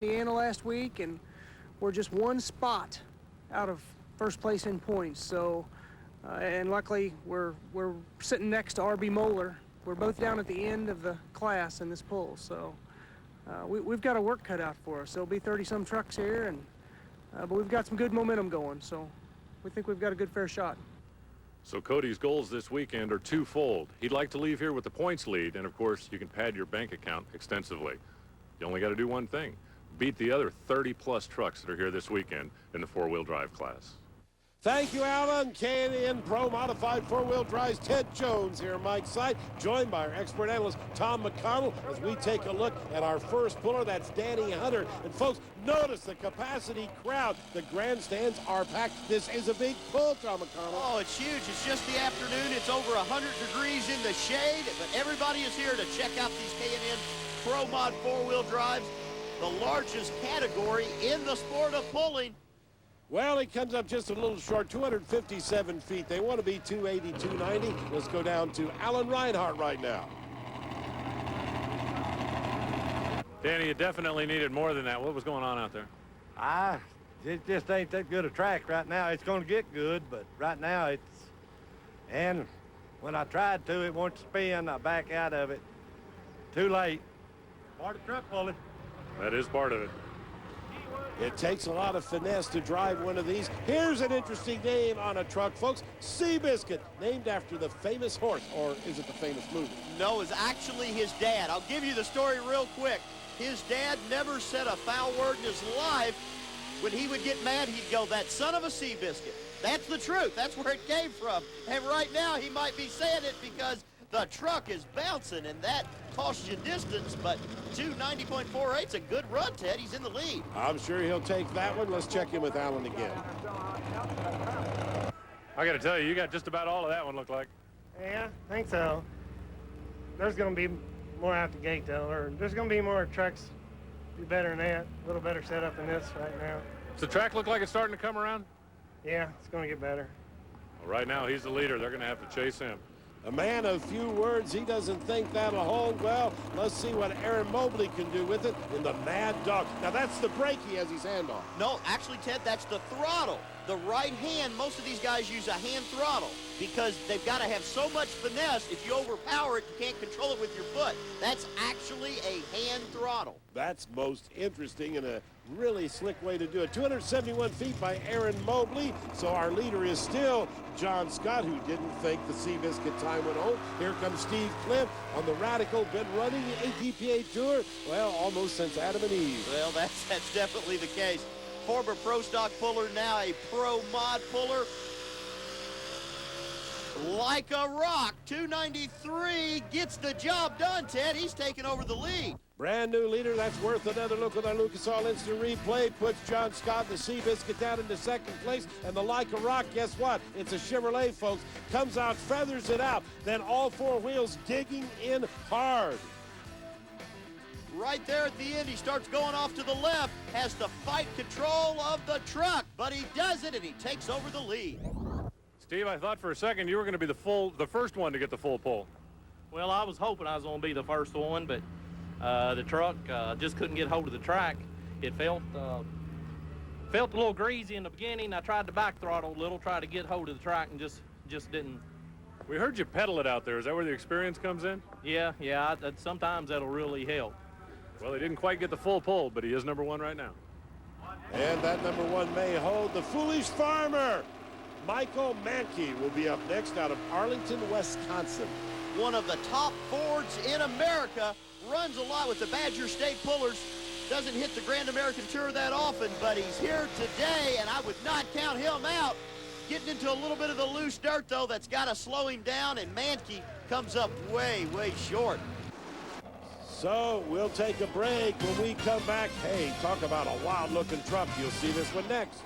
Indiana last week, and we're just one spot out of first place in points. So, and luckily we're sitting next to RB Moeller. We're both down at the end of the class in this pool, so we've got a work cut out for us. There'll be 30-some trucks here, and but we've got some good momentum going, so we think we've got a good fair shot. So Cody's goals this weekend are twofold. He'd like to leave here with the points lead, and of course you can pad your bank account extensively. You only got to do one thing: beat the other 30-plus trucks that are here this weekend in the four-wheel drive class. Thank you, Alan. K&N Pro Modified Four-Wheel Drive's Ted Jones here, Mike's side, joined by our expert analyst, Tom McConnell, as we take a look at our first puller. That's Danny Hunter. And folks, notice the capacity crowd. The grandstands are packed. This is a big pull, Tom McConnell. Oh, it's huge. It's just the afternoon. It's over 100 degrees in the shade, but everybody is here to check out these K&N Pro Mod four-wheel drives, the largest category in the sport of pulling. Well, it comes up just a little short, 257 feet. They want to be 280, 290. Let's go down to Alan Reinhart right now. Danny, you definitely needed more than that. What was going on out there? It just ain't that good a track right now. It's going to get good, but right now it's, and when I tried to, it won't spin. I back out of it. Too late. Part of truck pulling. That is part of it. It takes a lot of finesse to drive one of these. Here's an interesting name on a truck, folks. Seabiscuit, named after the famous horse, or is it the famous movie? No, it's actually his dad. I'll give you the story real quick. His dad never said a foul word in his life. When he would get mad, he'd go, "That son of a Seabiscuit." That's the truth. That's where it came from. And right now, he might be saying it because the truck is bouncing, and that costs you distance, but 290.48's a good run, Ted. He's in the lead. I'm sure he'll take that one. Let's check in with Alan again. I got to tell you, you got just about all of that one, look like. Yeah, I think so. There's going to be more out the gate, though, or there's going to be more trucks do better than that. A little better setup than this right now. Does the track look like it's starting to come around? Yeah, it's going to get better. Well, right now, he's the leader. They're going to have to chase him. A man of few words. He doesn't think that'll hold. Well, let's see what Aaron Mobley can do with it in the Mad Dog. Now, that's the brake he has his hand on. No, actually, Ted, that's the throttle. The right hand, most of these guys use a hand throttle because they've got to have so much finesse. If you overpower it, you can't control it with your foot. That's actually a hand throttle. That's most interesting and a really slick way to do it. 271 feet by Aaron Mobley. So our leader is still John Scott, who didn't think the Seabiscuit time went home. Here comes Steve Cliff on the Radical. Been running the ATPA Tour, well, almost since Adam and Eve. Well, that's definitely the case. Former Pro Stock puller, now a Pro Mod puller. Like a rock, 293 gets the job done, Ted. He's taking over the lead. Brand new leader. That's worth another look at our Lucas Oil Instant Replay. Puts John Scott, the Seabiscuit, down into second place. And the Like a Rock, guess what? It's a Chevrolet, folks. Comes out, feathers it out. Then all four wheels digging in hard. Right there at the end, he starts going off to the left, has to fight control of the truck, but he does it, and he takes over the lead. Steve, I thought for a second you were going to be the first one to get the full pull. Well, I was hoping I was going to be the first one, but the truck just couldn't get hold of the track. It felt a little greasy in the beginning. I tried to back throttle a little, tried to get hold of the track, and just didn't. We heard you pedal it out there. Is that where the experience comes in? Yeah, sometimes that'll really help. Well, he didn't quite get the full pull, but he is number one right now. And that number one may hold. The Foolish Farmer, Michael Mankey, will be up next out of Arlington, Wisconsin. One of the top Fords in America, runs a lot with the Badger State Pullers. Doesn't hit the Grand American Tour that often, but he's here today, and I would not count him out. Getting into a little bit of the loose dirt, though, that's got to slow him down, and Mankey comes up way, way short. So we'll take a break. When we come back, hey, talk about a wild-looking truck. You'll see this one next.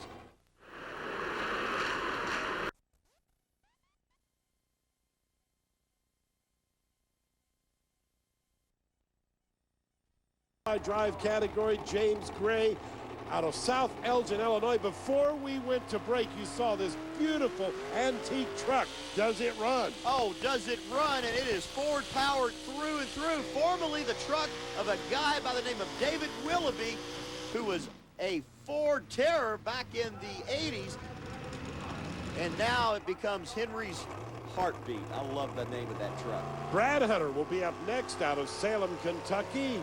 Drive category, James Gray out of South Elgin, Illinois. Before we went to break, you saw this beautiful antique truck. Does it run? Oh, does it run? And it is Ford powered through and through. Formerly the truck of a guy by the name of David Willoughby. who was a Ford terror back in the 80s. And now it becomes Henry's heartbeat. I love the name of that truck. Brad Hunter will be up next out of Salem, Kentucky.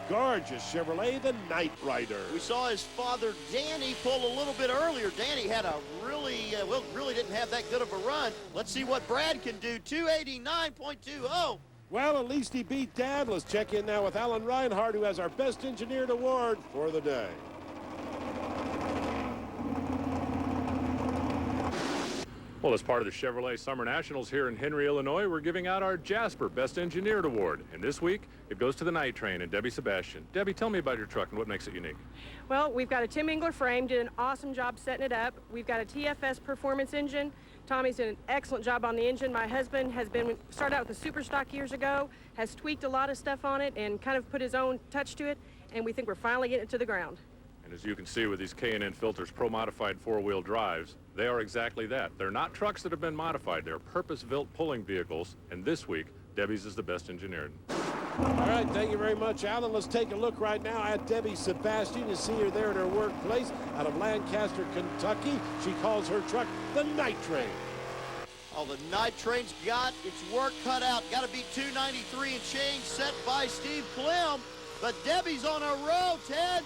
Gorgeous Chevrolet, the Knight Rider. We saw his father, Danny, pull a little bit earlier. Danny had a really, really didn't have that good of a run. Let's see what Brad can do. 289.20. Well, at least he beat Dad. Let's check in now with Alan Reinhardt, who has our Best Engineered Award for the day. Well, as part of the Chevrolet Summer Nationals here in Henry, Illinois, we're giving out our Jasper Best Engineered Award. And this week, it goes to the Night Train and Debbie Sebastian. Debbie, tell me about your truck and what makes it unique. Well, we've got a Tim Engler frame, did an awesome job setting it up. We've got a TFS performance engine. Tommy's did an excellent job on the engine. My husband started out with a super stock years ago, has tweaked a lot of stuff on it and kind of put his own touch to it, and we think we're finally getting it to the ground. And as you can see with these K&N Filters Pro-modified four-wheel drives, they are exactly that. They're not trucks that have been modified. They're purpose-built pulling vehicles. And this week, Debbie's is the best engineered. All right, thank you very much, Alan. Let's take a look right now at Debbie Sebastian. You see her there at her workplace out of Lancaster, Kentucky. She calls her truck the Night Train. Oh, the Night Train's got its work cut out. Got to be 293 and change set by Steve Clem. But Debbie's on a roll, Ted.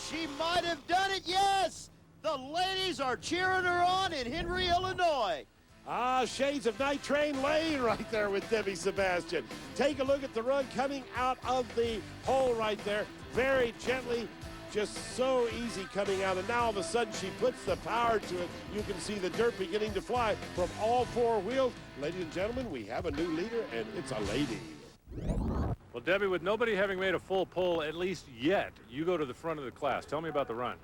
She might have done it, yes! The ladies are cheering her on in Henry, Illinois. Ah, shades of Night Train Lane right there with Debbie Sebastian. Take a look at the run coming out of the hole right there. Very gently, just so easy coming out. And now all of a sudden she puts the power to it. You can see the dirt beginning to fly from all four wheels. Ladies and gentlemen, we have a new leader, and it's a lady. Well, Debbie, with nobody having made a full pull, at least yet, you go to the front of the class. Tell me about the run.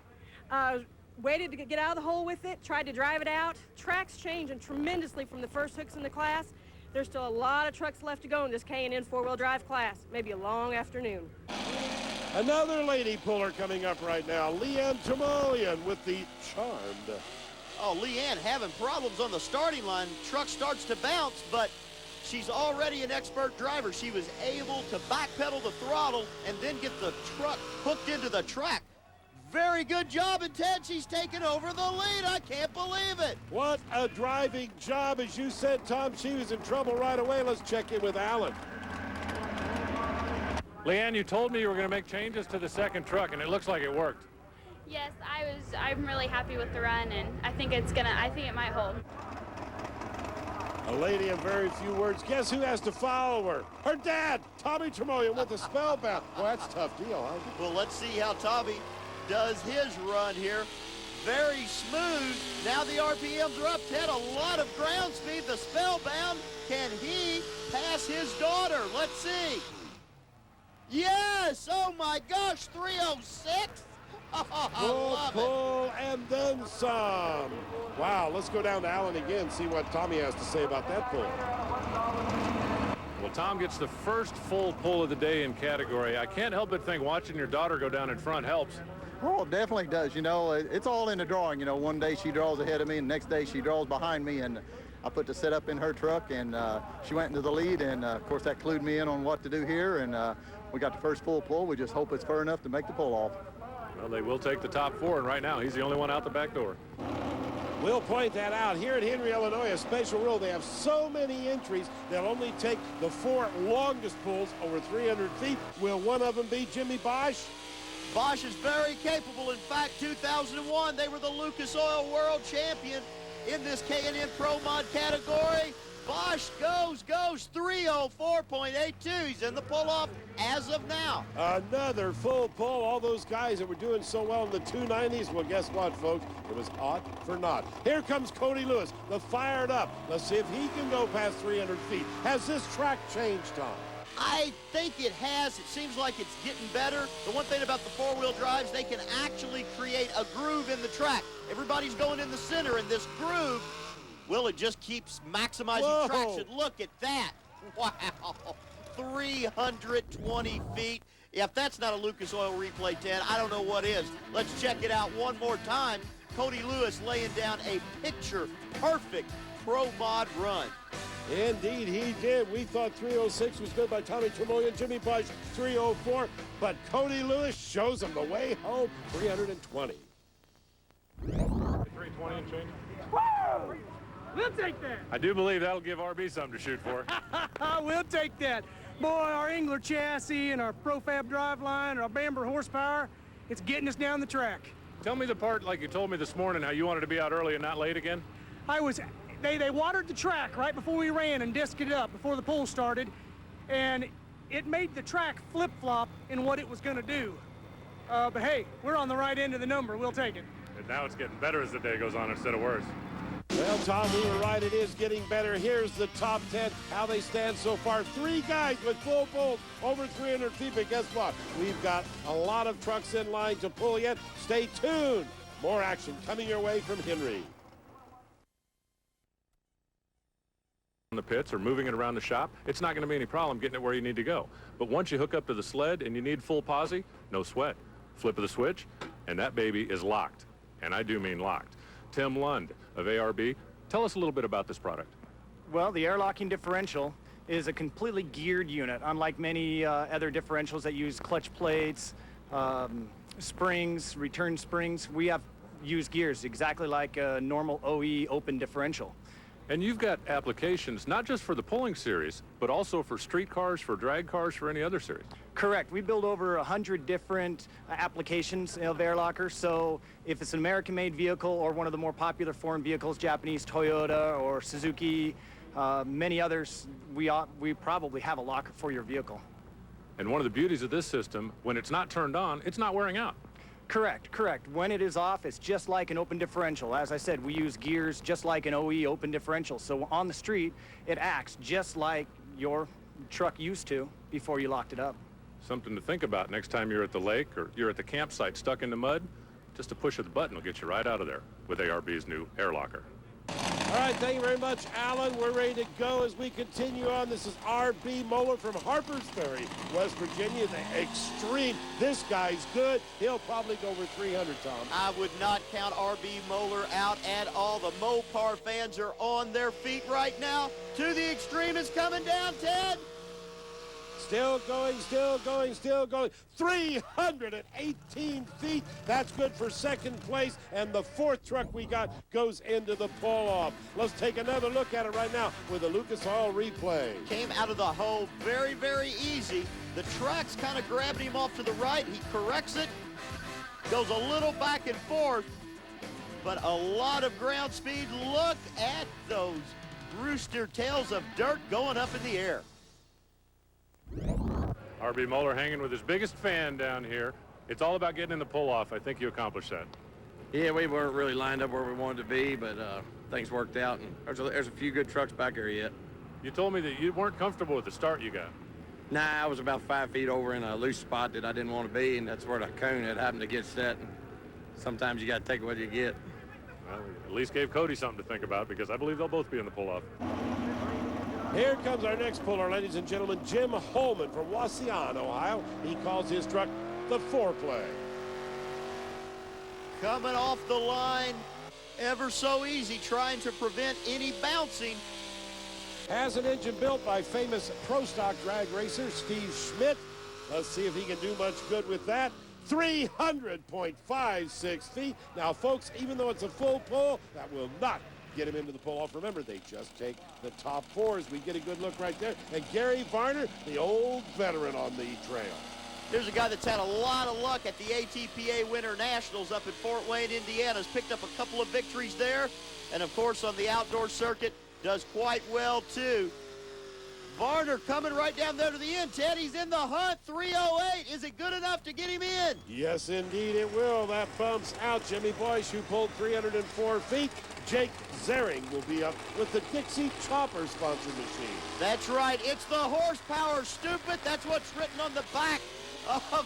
Waited to get out of the hole with it, tried to drive it out. Track's changing tremendously from the first hooks in the class. There's still a lot of trucks left to go in this K&N four-wheel drive class. Maybe a long afternoon. Another lady puller coming up right now, Leanne Timoleon with the Charmed. Oh, Leanne having problems on the starting line. Truck starts to bounce, but she's already an expert driver. She was able to backpedal the throttle and then get the truck hooked into the track. Very good job, and Ted, she's taken over the lead. I can't believe it. What a driving job. As you said, Tom, she was in trouble right away. Let's check in with Alan. Leanne, you told me you were going to make changes to the second truck, and it looks like it worked. Yes, I'm really happy with the run, and I think it might hold. A lady of very few words. Guess who has to follow her? Her dad, Tommy Timoleon with the Spellbound. Well, that's a tough deal, huh? Well, let's see how Tommy does his run here. Very smooth. Now the RPMs are up. Ted, a lot of ground speed. The Spellbound, can he pass his daughter? Let's see. Yes! Oh my gosh, 306. Oh, I Full love it. pull and then some. Wow, let's go down to Alan again, see what Tommy has to say about that pull. Well, Tom gets the first full pull of the day in category. I can't help but think watching your daughter go down in front helps. Oh, it definitely does. You know, it's all in the drawing. You know, one day she draws ahead of me, and the next day she draws behind me, and I put the setup in her truck, and she went into the lead, and of course that clued me in on what to do here, and we got the first full pull. We just hope it's far enough to make the pull off. Well, they will take the top four, and right now he's the only one out the back door. We'll point that out. Here at Henry, Illinois, a special rule. They have so many entries, they'll only take the four longest pulls over 300 feet. Will one of them be Jimmy Bosch? Bosch is very capable. In fact, 2001, they were the Lucas Oil World Champion in this K&N Pro Mod category. Bosch goes 304.82. He's in the pull-off as of now. Another full pull. All those guys that were doing so well in the 290s, well, guess what, folks? It was aught for naught. Here comes Cody Lewis, the fired up. Let's see if he can go past 300 feet. Has this track changed, Tom? I think it has. It seems like it's getting better. The one thing about the four-wheel drives, they can actually create a groove in the track. Everybody's going in the center, and this groove, well, it just keeps maximizing traction. Look at that. Wow. 320 feet. If that's not a Lucas Oil replay, Ted, I don't know what is. Let's check it out one more time. Cody Lewis laying down a picture-perfect Pro Mod run. Indeed, he did. We thought 306 was good by Tommy Tremollion. Jimmy Bush, 304. But Cody Lewis shows him the way home, 320. 320 and change. Woo! We'll take that. I do believe that'll give RB something to shoot for. We'll take that. Boy, our Engler chassis and our Profab driveline, our Bamber horsepower, it's getting us down the track. Tell me the part like you told me this morning, how you wanted to be out early and not late again. They watered the track right before we ran and disked it up before the pull started, and it made the track flip-flop in what it was going to do. But hey, we're on the right end of the number. We'll take it. And now it's getting better as the day goes on instead of worse. Well, Tom, we were right. It is getting better. Here's the top 10, how they stand so far. 3 guys with full pulls over 300 feet. But guess what? We've got a lot of trucks in line to pull yet. Stay tuned. More action coming your way from Henry. On the pits or moving it around the shop, it's not going to be any problem getting it where you need to go. But once you hook up to the sled and you need full posse, no sweat. Flip of the switch, and that baby is locked. And I do mean locked. Tim Lund of ARB, tell us a little bit about this product. Well, the air locking differential is a completely geared unit, unlike many other differentials that use clutch plates, springs, return springs. We have used gears exactly like a normal OE open differential. And you've got applications not just for the pulling series, but also for street cars, for drag cars, for any other series. Correct. We build over 100 different applications of air lockers. So if it's an American-made vehicle or one of the more popular foreign vehicles, Japanese Toyota or Suzuki, many others, we probably have a locker for your vehicle. And one of the beauties of this system, when it's not turned on, it's not wearing out. Correct, correct. When it is off, it's just like an open differential. As I said, we use gears just like an OE open differential. So on the street, it acts just like your truck used to before you locked it up. Something to think about next time you're at the lake or you're at the campsite stuck in the mud. Just a push of the button will get you right out of there with ARB's new air locker. All right, thank you very much, Alan. We're ready to go as we continue on. This is R.B. Moeller from Harpers Ferry, West Virginia. The Extreme. This guy's good. He'll probably go over 300, Tom. I would not count R.B. Moeller out at all. The Mopar fans are on their feet right now. To the Extreme is coming down, Ted. Still going, still going, still going. 318 feet. That's good for second place. And the 4th truck we got goes into the pull-off. Let's take another look at it right now with a Lucas Oil replay. Came out of the hole very, very easy. The track's kind of grabbing him off to the right. He corrects it. Goes a little back and forth. But a lot of ground speed. Look at those rooster tails of dirt going up in the air. R.B. Moeller hanging with his biggest fan down here. It's all about getting in the pull-off. I think you accomplished that. Yeah, we weren't really lined up where we wanted to be, but things worked out, and there's a few good trucks back there yet. You told me that you weren't comfortable with the start you got. Nah, I was about 5 feet over in a loose spot that I didn't want to be, and that's where the cone had happened to get set. And sometimes you got to take what you get. Well, we at least gave Cody something to think about, because I believe they'll both be in the pull-off. Here comes our next puller, ladies and gentlemen, Jim Holman from Wauseon, Ohio. He calls his truck the 4Play. Coming off the line ever so easy, trying to prevent any bouncing. Has an engine built by famous pro stock drag racer Steve Schmidt. Let's see if he can do much good with that. 300.56 feet. Now, folks, even though it's a full pull, that will not get him into the pull-off. Remember, they just take the top 4 as we get a good look right there. And Gary Varner, the old veteran on the trail. There's a guy that's had a lot of luck at the ATPA Winter Nationals up in Fort Wayne, Indiana. Has picked up a couple of victories there. And, of course, on the outdoor circuit, does quite well, too. Varner coming right down there to the end. Ted, he's in the hunt. 308. Is it good enough to get him in? Yes, indeed it will. That bumps out Jimmy Boyce, who pulled 304 feet. Jake Zering will be up with the Dixie Chopper sponsored machine. That's right. It's the horsepower, stupid. That's what's written on the back of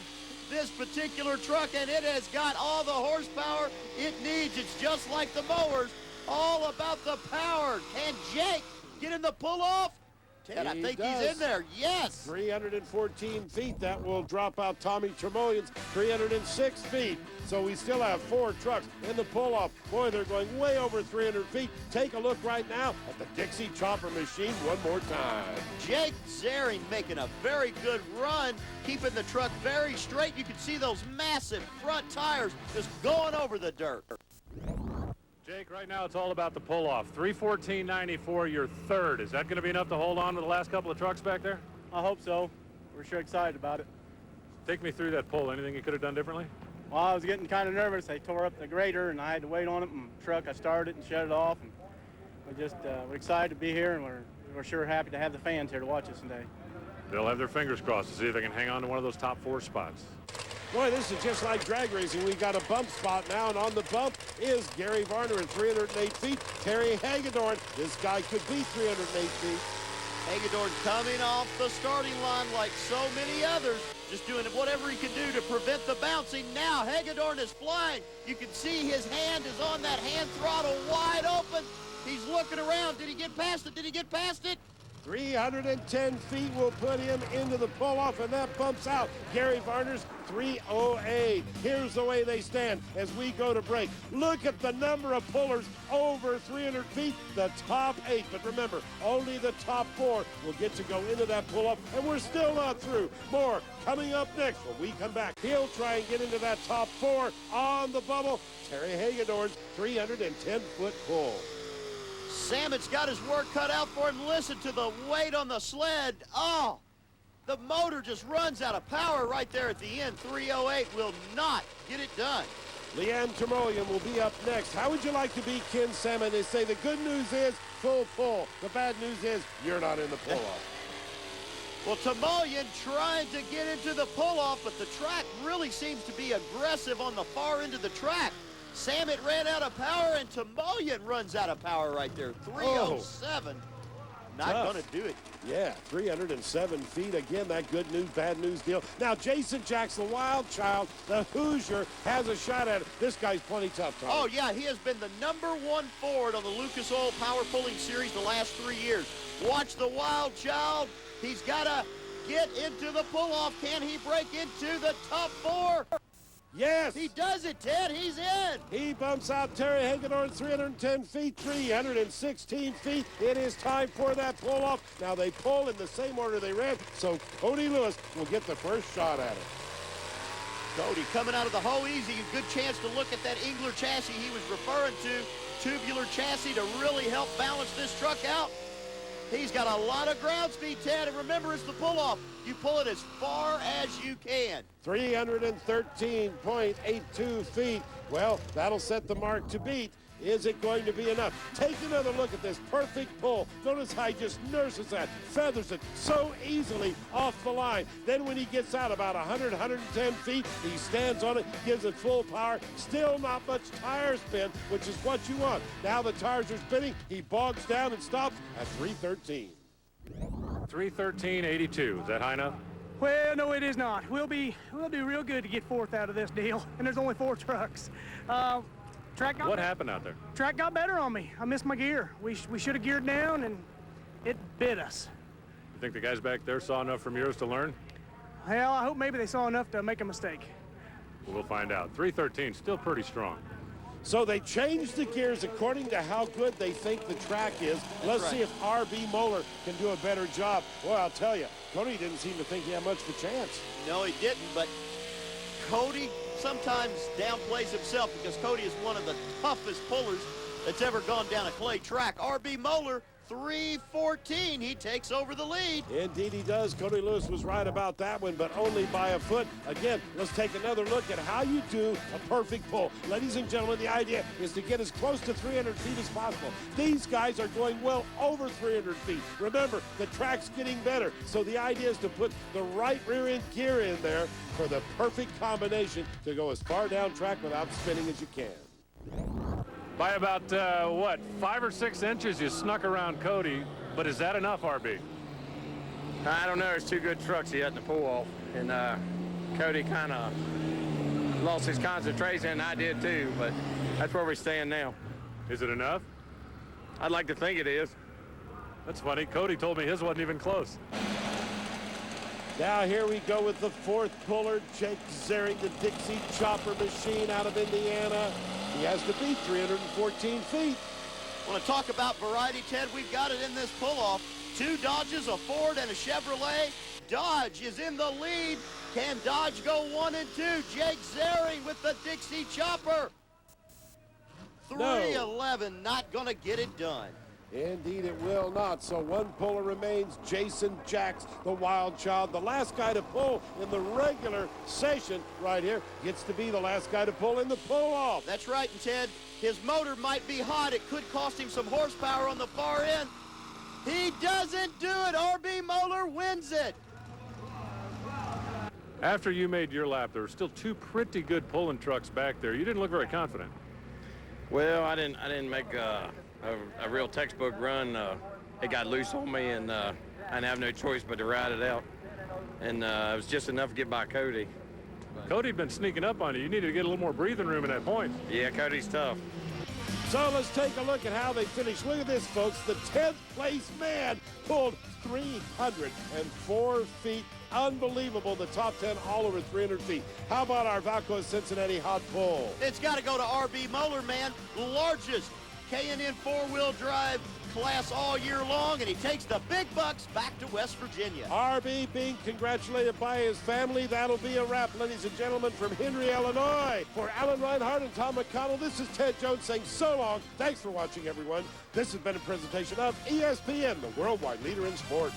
this particular truck, and it has got all the horsepower it needs. It's just like the mowers, all about the power. Can Jake get in the pull-off? Ted, I He think does. he's in there. Yes. 314 feet. That will drop out Tommy Tremolian's 306 feet. So we still have 4 trucks in the pull-off. Boy, they're going way over 300 feet. Take a look right now at the Dixie Chopper machine one more time. Jake Zaring making a very good run, keeping the truck very straight. You can see those massive front tires just going over the dirt. Jake, right now it's all about the pull-off. 314.94, you're third. Is that going to be enough to hold on to the last couple of trucks back there? I hope so. We're sure excited about it. Take me through that pull. Anything you could have done differently? Well, I was getting kind of nervous. They tore up the grader, and I had to wait on it. And truck, I started it and shut it off. And we're excited to be here, and we're sure happy to have the fans here to watch us today. They'll have their fingers crossed to see if they can hang on to one of those top 4 spots. Boy, this is just like drag racing. We got a bump spot now, and on the bump is Gary Varner at 308 feet. Terry Hagedorn. This guy could be 308 feet. Hagedorn coming off the starting line like so many others, just doing whatever he can do to prevent the bouncing. Now Hagedorn is flying. You can see his hand is on that hand throttle wide open. He's looking around. Did he get past it? Did he get past it? 310 feet will put him into the pull-off, and that bumps out Gary Varner's 308. Here's the way they stand as we go to break. Look at the number of pullers over 300 feet, the top 8. But remember, only the top 4 will get to go into that pull-off, and we're still not through. More coming up next when we come back. He'll try and get into that top 4 on the bubble. Terry Hagedorn's 310-foot pull. Sammett's got his work cut out for him. Listen to the weight on the sled. Oh, the motor just runs out of power right there at the end. 308 will not get it done. Leanne Tremolian will be up next. How would you like to be Ken Salmon? They say the good news is full pull. The bad news is you're not in the pull-off. Well, Tremolian trying to get into the pull-off, but the track really seems to be aggressive on the far end of the track. Samet ran out of power, and Tremolian runs out of power right there. 307. Not going to do it. Yeah, 307 feet. Again, that good news, bad news deal. Now, Jason Jackson, Wild Child, the Hoosier, has a shot at it. This guy's plenty tough, Tom. Oh, yeah, he has been the #1 Ford on the Lucas Oil Power Pulling Series the last 3 years. Watch the Wild Child. He's got to get into the pull-off. Can he break into the top 4? Yes. He does it, Ted. He's in. He bumps out Terry Hagedorn 310 feet, 316 feet. It is time for that pull-off. Now, they pull in the same order they ran, so Cody Lewis will get the first shot at it. Cody coming out of the hole easy. A good chance to look at that Engler chassis he was referring to. Tubular chassis to really help balance this truck out. He's got a lot of ground speed, Ted, and remember, it's the pull-off. You pull it as far as you can. 313.82 feet. Well, that'll set the mark to beat. Is it going to be enough? Take another look at this perfect pull. Notice how he just nurses that, feathers it so easily off the line. Then when he gets out about 100, 110 feet, he stands on it, gives it full power. Still not much tire spin, which is what you want. Now the tires are spinning. He bogs down and stops at 313. 313.82. Is that high enough? Well, no, it is not. We'll do real good to get 4th out of this deal, and there's only 4 trucks. What happened out there? Track got better on me. I missed my gear. We should have geared down, and it bit us. You think the guys back there saw enough from yours to learn? Hell, I hope maybe they saw enough to make a mistake. We'll find out. 313, still pretty strong. So they changed the gears according to how good they think the track is. Let's see if R.B. Moeller can do a better job. Well, I'll tell you, Cody didn't seem to think he had much of a chance. No, he didn't, but Cody sometimes downplays himself because Cody is one of the toughest pullers that's ever gone down a clay track. R.B. Moeller, 314. He takes over the lead. Indeed he does. Cody Lewis was right about that one, but only by a foot. Again, let's take another look at how you do a perfect pull. Ladies and gentlemen, the idea is to get as close to 300 feet as possible. These guys are going well over 300 feet. Remember, the track's getting better, so the idea is to put the right rear end gear in there for the perfect combination to go as far down track without spinning as you can. By about, 5 or 6 inches, you snuck around Cody, but is that enough, RB? I don't know. There's 2 good trucks he had in the pull-off, and Cody kind of lost his concentration, and I did too, but that's where we stand now. Is it enough? I'd like to think it is. That's funny. Cody told me his wasn't even close. Now here we go with the fourth puller, Jake Zering, the Dixie Chopper Machine out of Indiana. He has to beat 314 feet. Want to talk about variety, Ted? We've got it in this pull-off. 2 Dodges, a Ford, and a Chevrolet. Dodge is in the lead. Can Dodge go 1 and 2? Jake Zering with the Dixie Chopper. 311, not going to get it done. Indeed, it will not. So one puller remains, Jason Jacks, the wild child. The last guy to pull in the regular session right here gets to be the last guy to pull in the pull-off. That's right, and Ted, his motor might be hot. It could cost him some horsepower on the far end. He doesn't do it. R.B. Moeller wins it. After you made your lap, there were still 2 pretty good pulling trucks back there. You didn't look very confident. Well, I didn't make a real textbook run. It got loose on me, and I didn't have no choice but to ride it out. And it was just enough to get by Cody. Cody'd been sneaking up on you. You needed to get a little more breathing room in that point. Yeah, Cody's tough. So let's take a look at how they finished. Look at this, folks. The 10th place man pulled 304 feet. Unbelievable. The top 10 all over 300 feet. How about our Valco Cincinnati hot pull? It's got to go to R.B. Moeller, man. Largest K&N 4-wheel drive class all year long, and he takes the big bucks back to West Virginia. RB being congratulated by his family. That'll be a wrap, ladies and gentlemen, from Henry, Illinois. For Alan Reinhardt and Tom McConnell, this is Ted Jones saying so long. Thanks for watching, everyone. This has been a presentation of ESPN, the worldwide leader in sports.